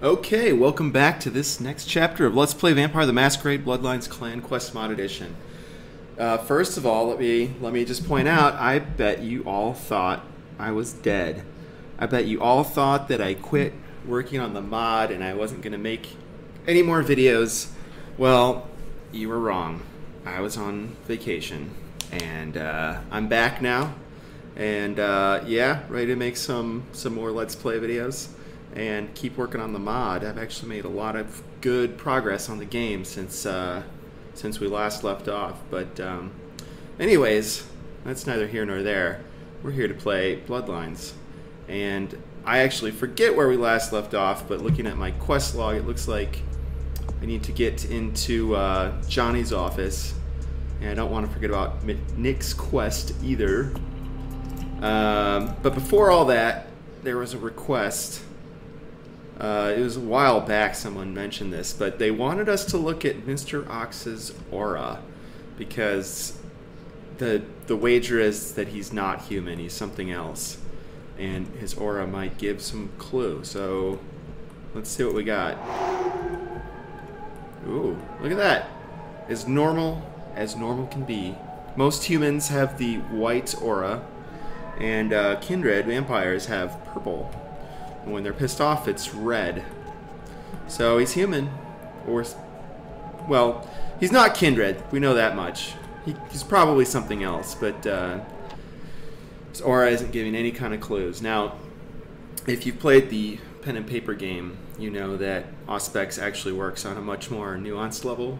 Okay, welcome back to this next chapter of Let's Play Vampire the Masquerade Bloodlines Clan Quest Mod Edition. First of all, let me just point out, I bet you all thought I was dead. I bet you all thought that I quit working on the mod and I wasn't going to make any more videos. Well, you were wrong. I was on vacation, and I'm back now, and yeah, ready to make some more Let's Play videos and keep working on the mod. I've actually made a lot of good progress on the game since we last left off. But anyways, that's neither here nor there. We're here to play Bloodlines, and I actually forget where we last left off. But looking at my quest log, it looks like I need to get into Johnny's office, and I don't want to forget about Nick's quest either. But before all that, there was a request. It was a while back someone mentioned this, but they wanted us to look at Mr. Ox's aura, because the wager is that he's not human, he's something else, and his aura might give some clue. So let's see what we got. Ooh, look at that. As normal can be. Most humans have the white aura, and kindred vampires have purple. And when they're pissed off, it's red. So he's human. Or, well, he's not kindred. We know that much. He's probably something else, but his aura isn't giving any kind of clues. Now, if you've played the pen and paper game, you know that Auspex actually works on a much more nuanced level.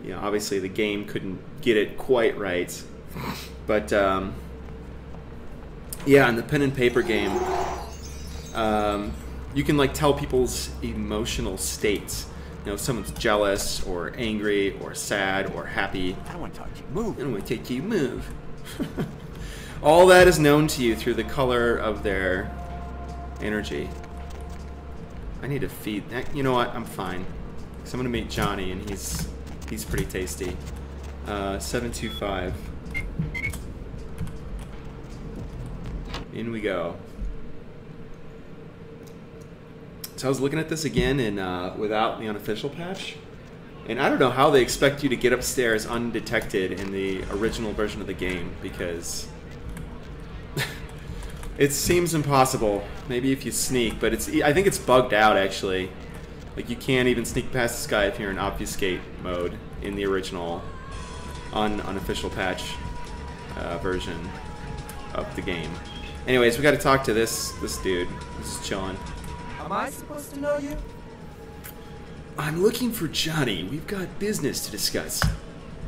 You know, obviously the game couldn't get it quite right. But, yeah, in the pen and paper game, you can like tell people's emotional states. You know, if someone's jealous or angry or sad or happy. I don't want to talk to you. Move. I don't want to take you. Move. All that is known to you through the color of their energy. I need to feed. You know what? I'm fine. So I'm gonna meet Johnny, and he's pretty tasty. 725. In we go. So I was looking at this again without the unofficial patch, and I don't know how they expect you to get upstairs undetected in the original version of the game, because it seems impossible. Maybe if you sneak, but I think it's bugged out actually. Like you can't even sneak past this guy if you're in obfuscate mode in the original unofficial patch version of the game. Anyways, we got to talk to this dude. He's just chilling. Am I supposed to know you? I'm looking for Johnny. We've got business to discuss.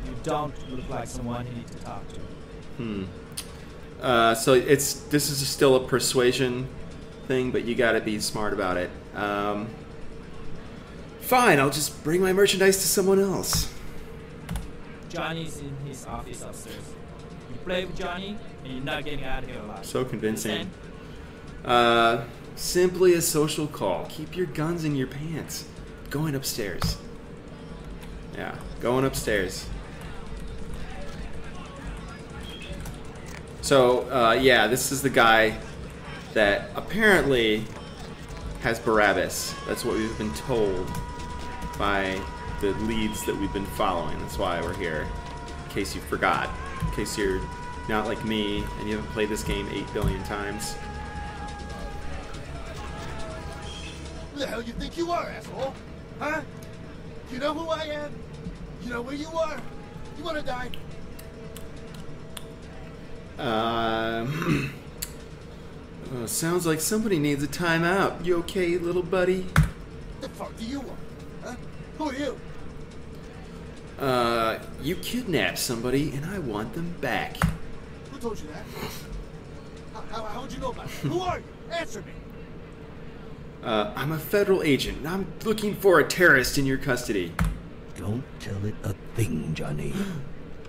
You don't look like someone you need to talk to. So this is still a persuasion thing, but you gotta be smart about it. Fine, I'll just bring my merchandise to someone else. Johnny's in his office upstairs. You play with Johnny, and you're not getting out of here alive. So convincing. Simply a social call. Keep your guns in your pants. Going upstairs. Yeah, going upstairs. So, yeah, this is the guy that apparently has Barabbas. That's what we've been told by the leads that we've been following. That's why we're here, in case you forgot. In case you're not like me and you haven't played this game 8 billion times. Who the hell you think you are, asshole? Huh? You know who I am? You know where you are? You wanna die? Sounds like somebody needs a timeout. You okay, little buddy? The fuck do you want? Huh? Who are you? You kidnapped somebody and I want them back. Who told you that? How would you know about that? Who are you? Answer me! I'm a federal agent, and I'm looking for a terrorist in your custody. Don't tell it a thing, Johnny.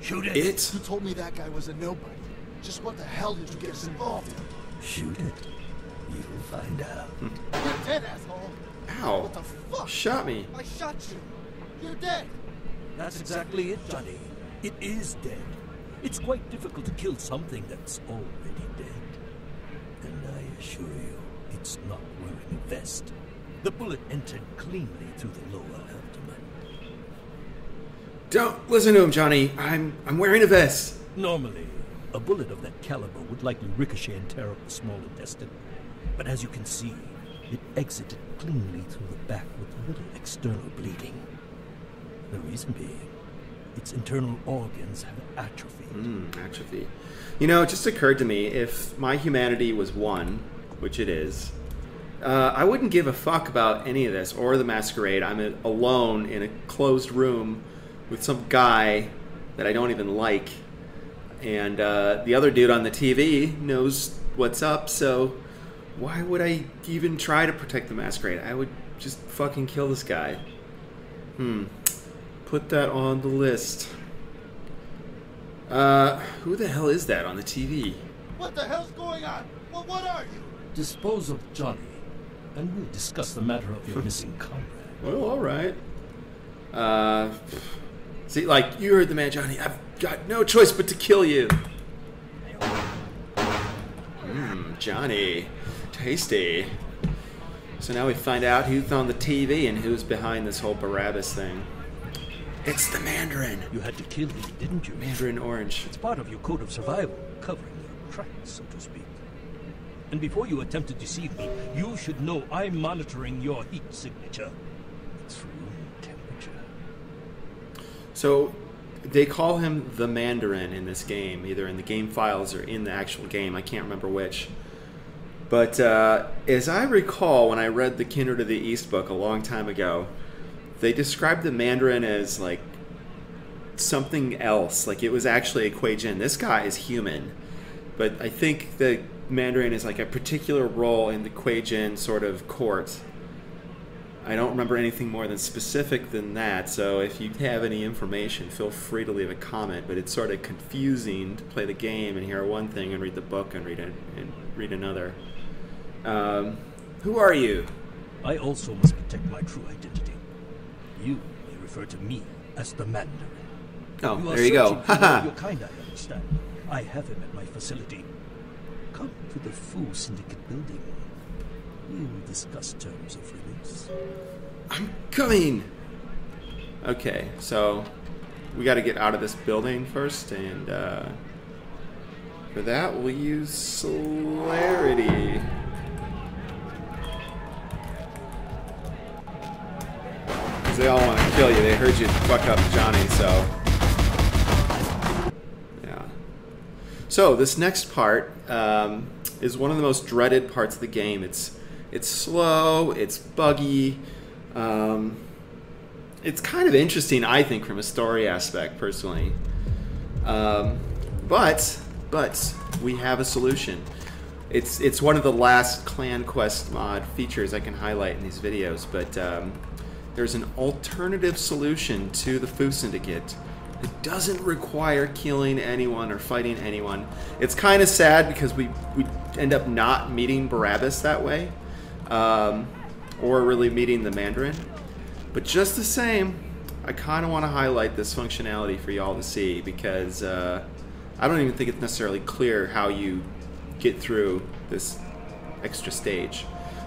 Shoot it! You told me that guy was a nobody. Just what the hell did you get us involved in? Shoot it. You'll find out. You're dead, asshole! Ow. What the fuck? Shot me. I shot you! You're dead! That's exactly it, Johnny. It is dead. It's quite difficult to kill something that's already dead. And I assure you, it's not wearing a vest. The bullet entered cleanly through the lower abdomen. Don't listen to him, Johnny. I'm wearing a vest. Normally, a bullet of that caliber would likely ricochet and tear up the small intestine. But as you can see, it exited cleanly through the back with little external bleeding. The reason being, its internal organs have atrophied. Atrophy. You know, it just occurred to me, if my humanity was one, which it is, I wouldn't give a fuck about any of this, or the masquerade. I'm alone in a closed room with some guy that I don't even like. And the other dude on the TV knows what's up, so why would I even try to protect the masquerade? I would just fucking kill this guy. Put that on the list. Who the hell is that on the TV? What the hell's going on? Well, what are you? Dispose of Johnny, and we'll discuss the matter of your missing comrade. Well, alright. See, like, you heard the man, Johnny. I've got no choice but to kill you. Johnny. Tasty. So now we find out who's on the TV and who's behind this whole Barabbas thing. It's the Mandarin. You had to kill me, didn't you? Mandarin Orange. It's part of your code of survival, covering your tracks, so to speak. And before you attempt to deceive me, you should know I'm monitoring your heat signature. It's room temperature. So they call him the Mandarin in this game, either in the game files or in the actual game. I can't remember which. But as I recall, when I read the Kindred of the East book a long time ago, they described the Mandarin as like something else. Like it was actually a Kuei Jin. This guy is human. But I think the Mandarin is like a particular role in the Kuei Jin sort of court. I don't remember anything more than specific than that, so if you have any information, feel free to leave a comment, but it's sort of confusing to play the game and hear one thing and read the book and read another. Who are you? I also must protect my true identity. You may refer to me as the Mandarin. Oh, there you go. Haha. Your kind, I understand. I have him at my facility. Come to the Fu Syndicate building. We'll discuss terms of release. I'm coming! Okay, so we got to get out of this building first, and for that we'll use celerity. Because they all want to kill you. They heard you fuck up Johnny, so... yeah. So, this next part is one of the most dreaded parts of the game. It's slow, it's buggy, it's kind of interesting, I think, from a story aspect, personally. But we have a solution. It's one of the last Clan Quest mod features I can highlight in these videos, but there's an alternative solution to the Fu Syndicate. It doesn't require killing anyone or fighting anyone. It's kind of sad because we end up not meeting Barabbas that way. Or really meeting the Mandarin. But just the same, I kind of want to highlight this functionality for y'all to see, because I don't even think it's necessarily clear how you get through this extra stage.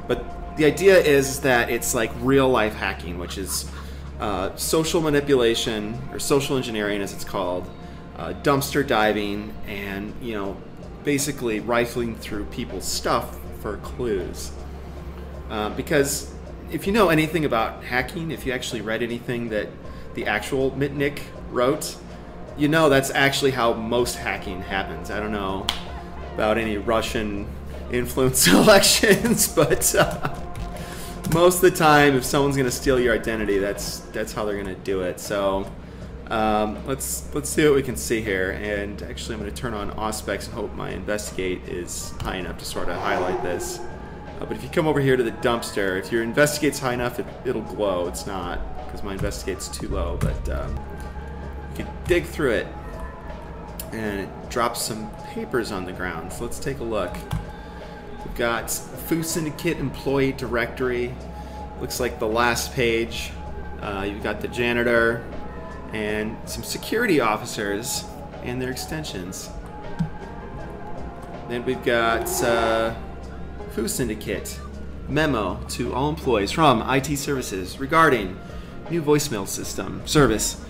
But the idea is that it's like real life hacking, which is social manipulation, or social engineering as it's called, dumpster diving, and, you know, basically rifling through people's stuff for clues. Because if you know anything about hacking, if you actually read anything that the actual Mitnick wrote, you know that's actually how most hacking happens. I don't know about any Russian influence elections, but most of the time, if someone's going to steal your identity, that's how they're going to do it. So let's see what we can see here. And actually, I'm going to turn on Auspex and hope my investigate is high enough to sort of highlight this. But if you come over here to the dumpster, if your investigate's high enough, it'll glow. It's not, because my investigate's too low, but you can dig through it, and it drops some papers on the ground. So let's take a look. We've got Fu Syndicate Employee Directory. Looks like the last page. You've got the janitor and some security officers and their extensions. Then we've got Fu Syndicate. memo to all employees from IT Services regarding new voicemail system service.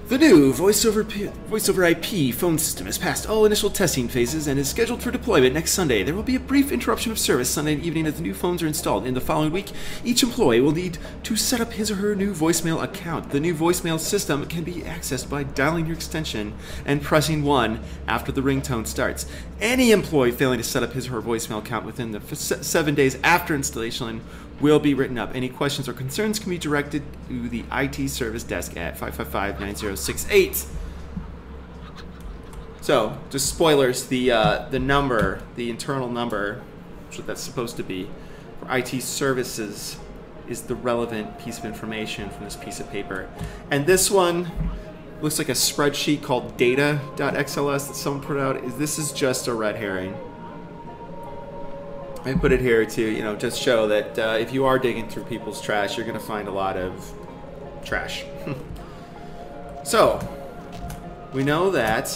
The new voice over IP phone system has passed all initial testing phases and is scheduled for deployment next Sunday. There will be a brief interruption of service Sunday evening as the new phones are installed. In the following week, each employee will need to set up his or her new voicemail account. The new voicemail system can be accessed by dialing your extension and pressing 1 after the ringtone starts. Any employee failing to set up his or her voicemail account within the 7 days after installation will be written up. Any questions or concerns can be directed to the IT service desk at 555-9068. So, just spoilers, the number, the internal number, which is what that's supposed to be, for IT services is the relevant piece of information from this piece of paper. And this one looks like a spreadsheet called data.xls that someone put out. This is just a red herring. I put it here to, just show that if you are digging through people's trash, you're going to find a lot of trash. So, we know that.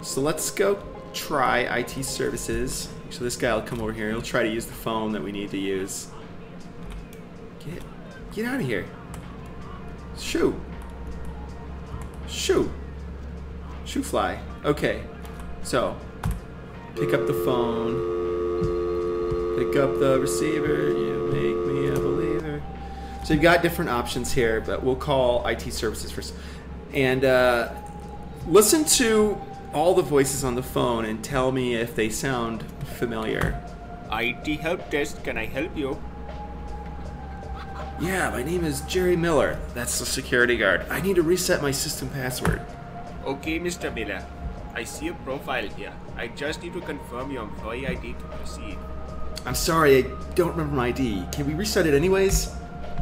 So let's go try IT services. So this guy will come over here. He'll try to use the phone that we need to use. Get out of here. Shoo. Shoo. Shoo fly. Okay. So, pick up the phone. Pick up the receiver. You make me a believer. So you've got different options here, but we'll call IT services first. And listen to all the voices on the phone and tell me if they sound familiar. IT help desk, can I help you? Yeah, my name is Jerry Miller. That's the security guard. I need to reset my system password. Okay, Mr. Miller. I see your profile here. I just need to confirm your employee ID to proceed. I'm sorry, I don't remember my ID. Can we reset it anyways?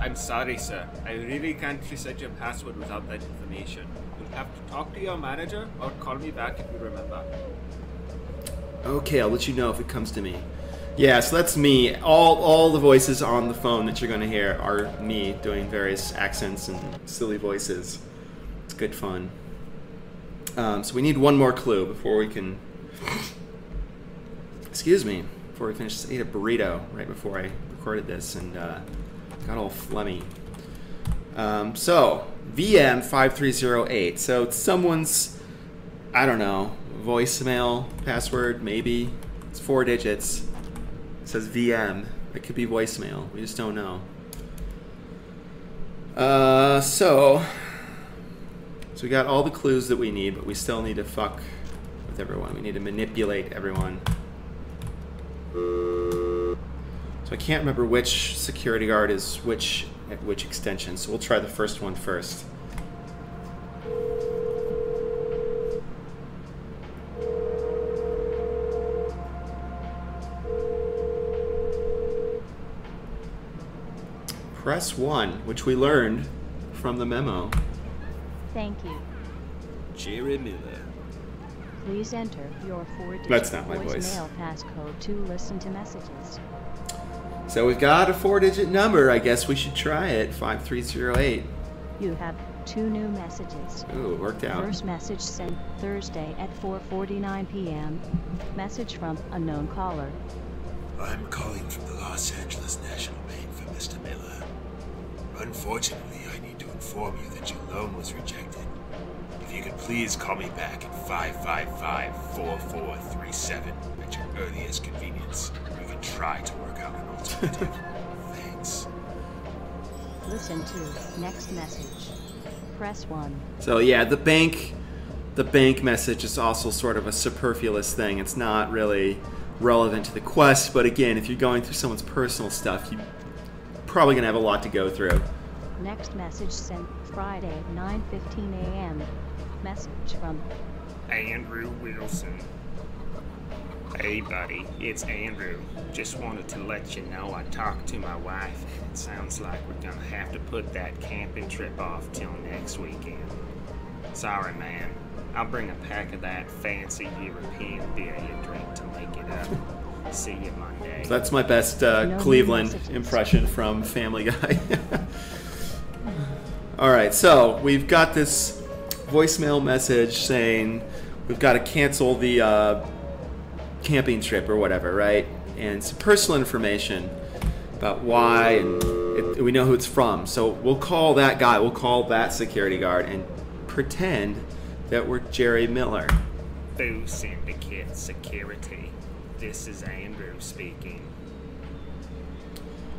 I'm sorry, sir. I really can't reset your password without that information. You'll have to talk to your manager or call me back if you remember. Okay, I'll let you know if it comes to me. Yeah, so that's me. All the voices on the phone that you're going to hear are me doing various accents and silly voices. It's good fun. So we need one more clue before we can... Excuse me. Before we finish, I ate a burrito right before I recorded this and got all phlegmy. So, VtM5308. So it's someone's, I don't know, voicemail password, maybe. It's 4 digits. It says VM. It could be voicemail. We just don't know. So we got all the clues that we need, but we still need to fuck with everyone. We need to manipulate everyone. So I can't remember which security guard is at which extension, so we'll try the first one first. Press 1, which we learned from the memo. Thank you. Jerry Miller. Please enter your 4-digit That's not my voice. voicemail passcode to listen to messages. So we've got a 4-digit number. I guess we should try it. 5308. You have 2 new messages. Ooh, it worked out. First message sent Thursday at 4:49 p.m. Message from unknown caller. I'm calling from the Los Angeles National Bank for Mr. Miller. Unfortunately, I need to inform you that your loan was rejected. If you could please call me back at 555-4437 at your earliest convenience, we can try to work out an alternative. Thanks. Listen to next message. Press 1. So yeah, the bank message is also sort of a superfluous thing. It's not really relevant to the quest, but again, if you're going through someone's personal stuff, you're probably going to have a lot to go through. Next message sent Friday 9:15 a.m. Message from Andrew Wilson. Hey buddy, it's Andrew. Just wanted to let you know I talked to my wife. It sounds like we're gonna have to put that camping trip off till next weekend. Sorry man, I'll bring a pack of that fancy European beer you drink to make it up. See you Monday. So that's my best Cleveland impression from Family Guy. Alright, so we've got this voicemail message saying we've got to cancel the camping trip or whatever, right? and some personal information about why, and we know who it's from. So we'll call that guy, we'll call that security guard and pretend that we're Jerry Miller. Fu Syndicate Security. This is Andrew speaking.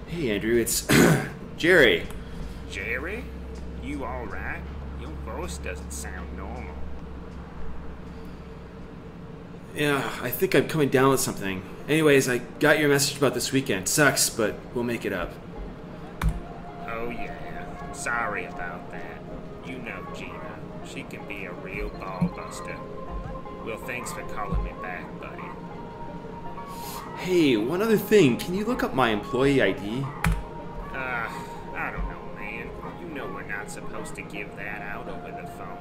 Hey Andrew, it's Jerry. Jerry? You alright? Your voice doesn't sound normal. Yeah, I think I'm coming down with something. Anyways, I got your message about this weekend. Sucks, but we'll make it up. Oh yeah, sorry about that. You know Gina. She can be a real ball buster. Well, thanks for calling me back, buddy. Hey, one other thing. Can you look up my employee ID? I don't know, man. You know we're not supposed to give that out over the phone.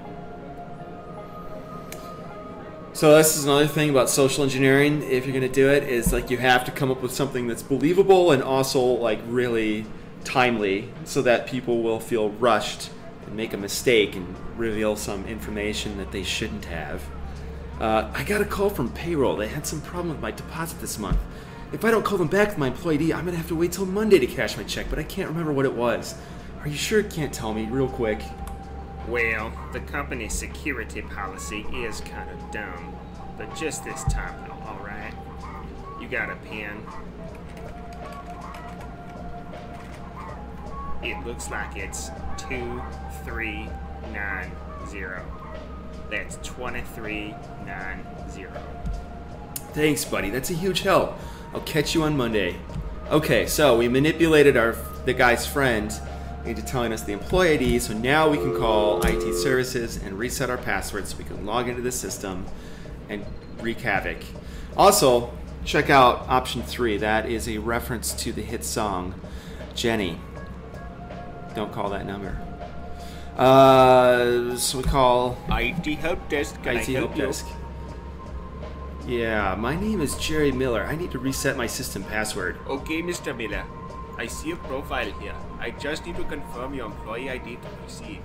So this is another thing about social engineering. If you're going to do it, is like you have to come up with something that's believable and also like really timely so that people will feel rushed and make a mistake and reveal some information that they shouldn't have. I got a call from payroll. They had some problem with my deposit this month. If I don't call them back with my employee ID, I'm going to have to wait till Monday to cash my check, but I can't remember what it was. Are you sure you can't tell me real quick? Well, the company's security policy is kind of dumb, but just this time though, alright? You got a pen? It looks like it's 2390. That's 2390. Thanks, buddy. That's a huge help. I'll catch you on Monday. Okay, so we manipulated the guy's friend into telling us the employee ID, so now we can call IT services and reset our password so we can log into the system and wreak havoc. Also, check out option 3. That is a reference to the hit song, Jenny. Don't call that number. So we call IT help desk. Can IT help desk. Yeah, my name is Jerry Miller. I need to reset my system password. Okay, Mr. Miller. I see your profile here. I just need to confirm your employee ID to proceed.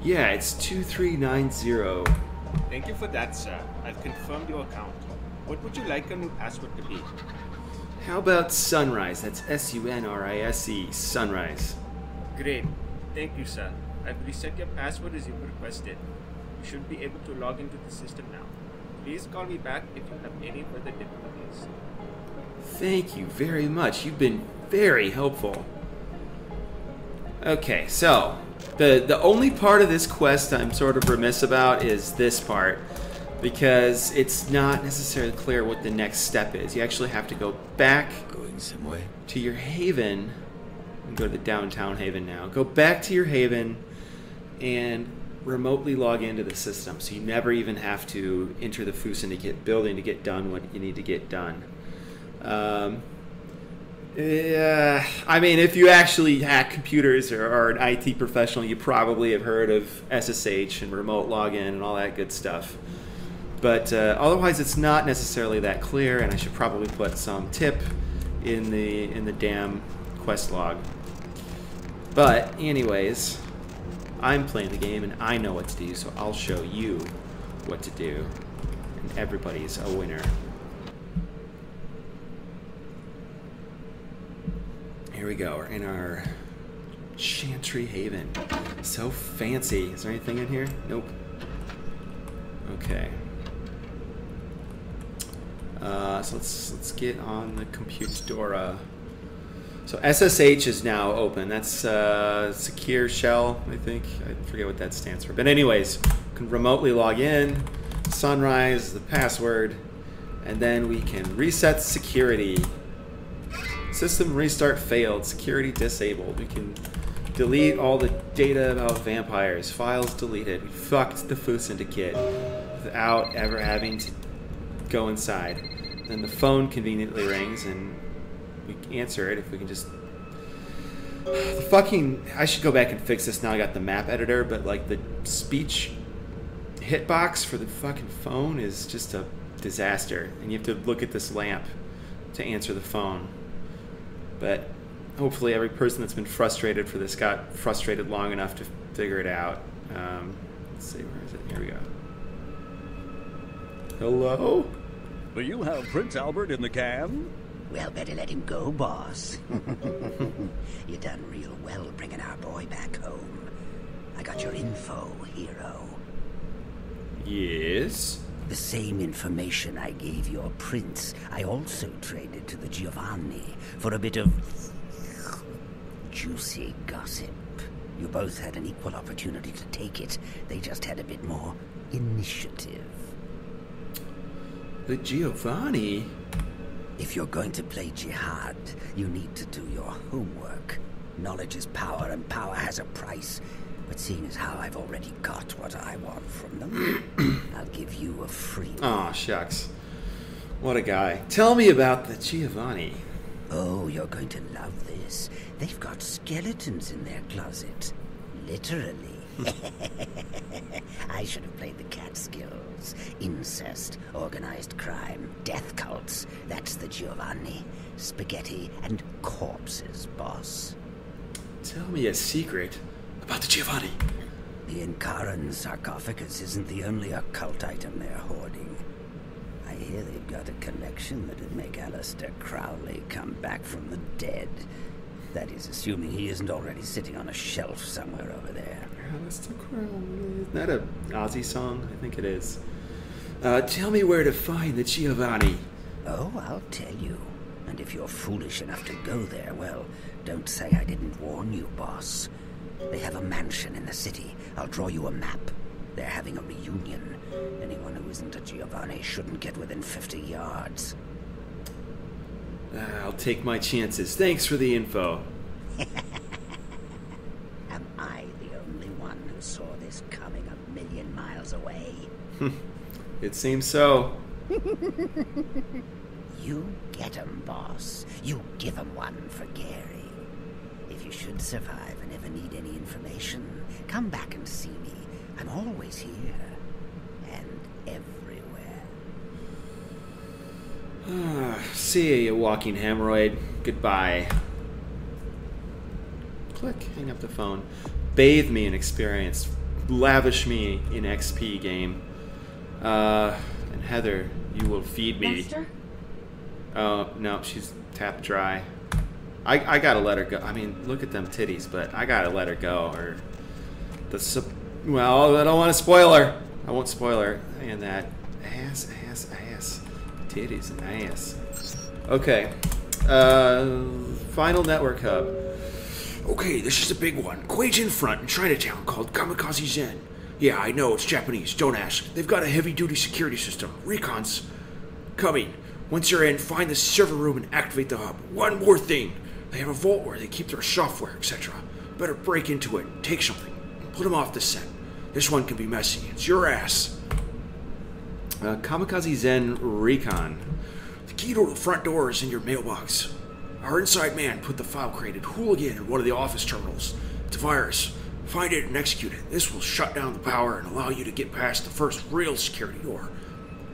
Yeah, it's 2390. Thank you for that, sir. I've confirmed your account. What would you like a new password to be? How about Sunrise? That's SUNRISE, Sunrise. Great. Thank you, sir. I've reset your password as you requested. You should be able to log into the system now. Please call me back if you have any further difficulties. Thank you very much. You've been very helpful. Okay, so the only part of this quest I'm sort of remiss about is this part, because it's not necessarily clear what the next step is. You actually have to go back to your haven and go to the downtown haven now. Go back to your haven and remotely log into the system, so you never even have to enter the Fu Syndicate building to get done what you need to get done. Yeah, I mean, if you actually hack computers or are an IT professional, you probably have heard of SSH and remote login and all that good stuff. But otherwise, it's not necessarily that clear, and I should probably put some tip in the damn quest log. But anyways, I'm playing the game and I know what to do, so I'll show you what to do, and everybody's a winner. Here we go. We're in our Chantry Haven. So fancy. Is there anything in here? Nope. Okay. So let's get on the Computadora. So SSH is now open. That's secure shell, I think. I forget what that stands for. But anyways, you can remotely log in. Sunrise is the password, and then we can reset security. System restart failed. Security disabled. We can delete all the data about vampires. Files deleted. We fucked the Fu Syndicate without ever having to go inside. Then the phone conveniently rings and we answer it if we can just... The fucking... I should go back and fix this now I got the map editor, but like the speech hitbox for the fucking phone is just a disaster. And you have to look at this lamp to answer the phone. But hopefully every person that's been frustrated for this got frustrated long enough to figure it out. Let's see, where is it? Here we go. Hello? Do you have Prince Albert in the can? Well, better let him go, boss. You done real well bringing our boy back home. I got your info, hero. Yes? The same information I gave your prince, I also traded to the Giovanni for a bit of juicy gossip. You both had an equal opportunity to take it. They just had a bit more initiative. The Giovanni? If you're going to play jihad, you need to do your homework. Knowledge is power, and power has a price. But seeing as how I've already got what I want from them, I'll give you a free... Aw, shucks. What a guy. Tell me about the Giovanni. Oh, you're going to love this. They've got skeletons in their closet. Literally. I should have played the Catskills. Incest, organized crime, death cults. That's the Giovanni. Spaghetti and corpses, boss. Tell me a secret about the Giovanni. The Inkaran sarcophagus isn't the only occult item they're hoarding. I hear they've got a collection that'd make Aleister Crowley come back from the dead. That is, assuming he isn't already sitting on a shelf somewhere over there. Aleister Crowley. Isn't that an Aussie song? I think it is. Tell me where to find the Giovanni. Oh, I'll tell you. And if you're foolish enough to go there, well, don't say I didn't warn you, boss. They have a mansion in the city. I'll draw you a map. They're having a reunion. Anyone who isn't a Giovanni shouldn't get within 50 yards. I'll take my chances. Thanks for the info. Am I the only one who saw this coming 1,000,000 miles away? It seems so. You get 'em, boss. You give 'em one for Gary. If you should survive and ever need any information, come back and see me. I'm always here. And everywhere. See you walking hemorrhoid. Goodbye. Click. Hang up the phone. Bathe me in experience. Lavish me in XP game. And Heather, you will feed me. Master? Oh, no, she's tapped dry. I gotta let her go. I mean, look at them titties, but I gotta let her go. Or well, I don't want to spoil her. I won't spoil her. And that ass. Titties and ass. Okay. Final network hub. Okay, this is a big one. Quaijin front in Chinatown called Kamikaze Zen. Yeah, I know, it's Japanese. Don't ask. They've got a heavy-duty security system. Recon's coming. Once you're in, find the server room and activate the hub. One more thing. They have a vault where they keep their software, etc. Better break into it, take something, put them off the set. This one can be messy. It's your ass. Kamikaze Zen Recon. The key to the front door is in your mailbox. Our inside man put the file-created hooligan in one of the office terminals. It's a virus. Find it and execute it. This will shut down the power and allow you to get past the first real security door.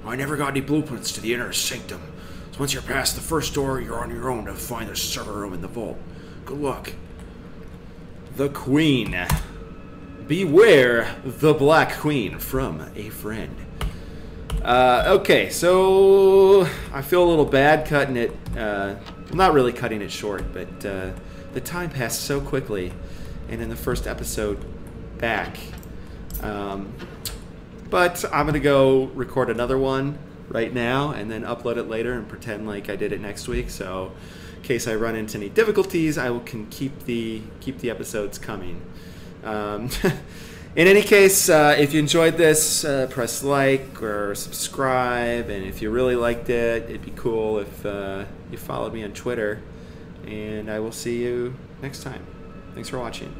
I never got any blueprints to the inner sanctum. So once you're past the first door, you're on your own to find the server room in the vault. Good luck. The Queen. Beware the Black Queen from a friend. Okay, so I feel a little bad cutting it. Not really cutting it short, but the time passed so quickly. And in the first episode back. But I'm going to go record another one right now and then upload it later and pretend like I did it next week. So in case I run into any difficulties, I can keep the episodes coming. In any case, if you enjoyed this, press like or subscribe. And if you really liked it, it'd be cool if you followed me on Twitter. And I will see you next time. Thanks for watching.